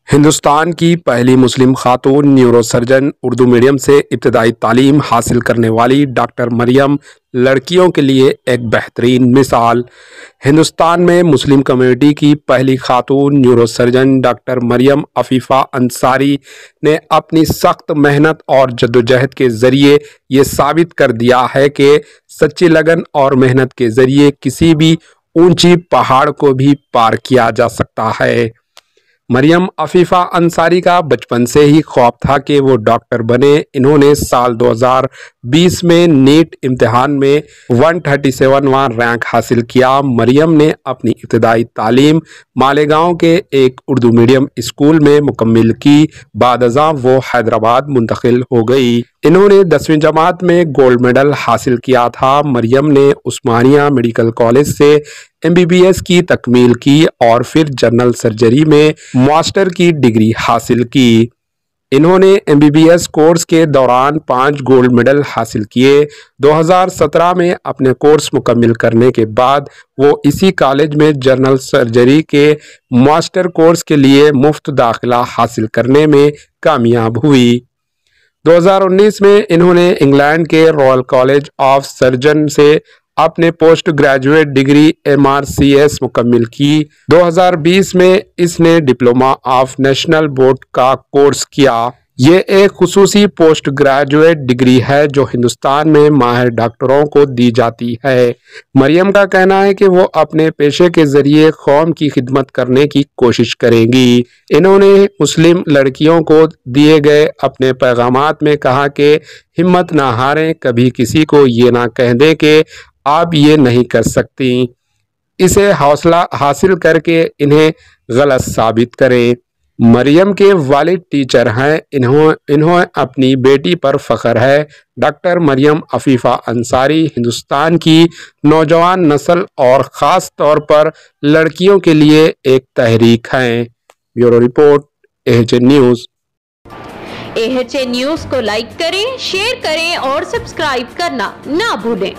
ہندوستان کی پہلی مسلم خاتون نیورو سرجن، اردو میڈیم سے ابتدائی تعلیم حاصل کرنے والی ڈاکٹر مریم لڑکیوں کے لیے ایک بہترین مثال۔ ہندوستان میں مسلم کمیونٹی کی پہلی خاتون نیورو سرجن ڈاکٹر مریم عفیفہ انصاری نے اپنی سخت محنت اور جدوجہد کے ذریعے یہ ثابت کر دیا ہے کہ سچی لگن اور محنت کے ذریعے کسی بھی اونچی پہاڑ کو بھی پار کیا جا سکتا ہے۔ مریم عفیفہ انصاری کا بچپن سے ہی خواب تھا کہ وہ ڈاکٹر بنے۔ انہوں نے سال 2020 میں نیٹ امتحان میں 137واں رینک حاصل کیا۔ مریم نے اپنی ابتدائی تعلیم مالیگاؤں کے ایک اردو میڈیم اسکول میں مکمل کی۔ بعد ازاں وہ حیدرآباد منتقل ہو گئی۔ انہوں نے 10ویں جماعت میں گولڈ میڈل حاصل کیا تھا۔ مریم نے عثمانیہ میڈیکل کالج سے MBBS کی تکمیل کی اور پھر جنرل سرجری میں ماسٹر کی ڈگری حاصل کی۔ انہوں نے MBBS کورس کے دوران 5 گولڈ میڈل حاصل کیے۔ 2017 میں اپنے کورس مکمل کرنے کے بعد وہ اسی کالج میں جنرل سرجری کے ماسٹر کورس کے لیے مفت داخلہ حاصل کرنے میں کامیاب ہوئی۔ 2019 میں انہوں نے انگلینڈ کے رائل کالج آف سرجن سے اپنے پوسٹ گریجویٹ ڈگری MRCS مکمل کی۔ 2020 میں اس نے ڈپلومہ آف نیشنل بورڈ کا کورس کیا۔ یہ ایک خصوصی پوسٹ گریجویٹ ڈگری ہے جو ہندوستان میں ماہر ڈاکٹروں کو دی جاتی ہے۔ مریم کا کہنا ہے کہ وہ اپنے پیشے کے ذریعے قوم کی خدمت کرنے کی کوشش کریں گی۔ انہوں نے مسلم لڑکیوں کو دیے گئے اپنے پیغامات میں کہا کہ ہمت نہ ہاریں، کبھی کسی کو یہ نہ کہہ دیں کہ آپ یہ نہیں کر سکتی، اسے حوصلہ حاصل کر کے انہیں غلط ثابت کریں۔ مریم کے والد ٹیچر ہیں۔ انہیں اپنی بیٹی پر فخر ہے۔ ڈاکٹر مریم عفیفہ انصاری ہندوستان کی نوجوان نسل اور خاص طور پر لڑکیوں کے لیے ایک تحریک ہیں۔ Bureau report, AHN news. AHN news کو لائک کریں، شیئر کریں اور سبسکرائب کرنا نہ بھولیں۔